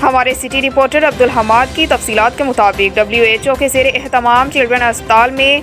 हमारे city reporter Abdul Hammad की तफसीलात के मुताबिक WHO के ज़ेरे एहतमाम चिल्ड्रन अस्पताल में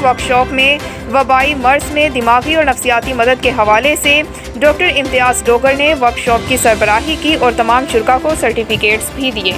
वर्कशॉप में वबाई मर्ज में दिमागी और नफ्सियाती मदद के हवाले से डॉक्टर इम्तियाज़ डोगर ने वर्कशॉप की सरबराही की और तमाम शुरा को सर्टिफिकेट्स भी दिए।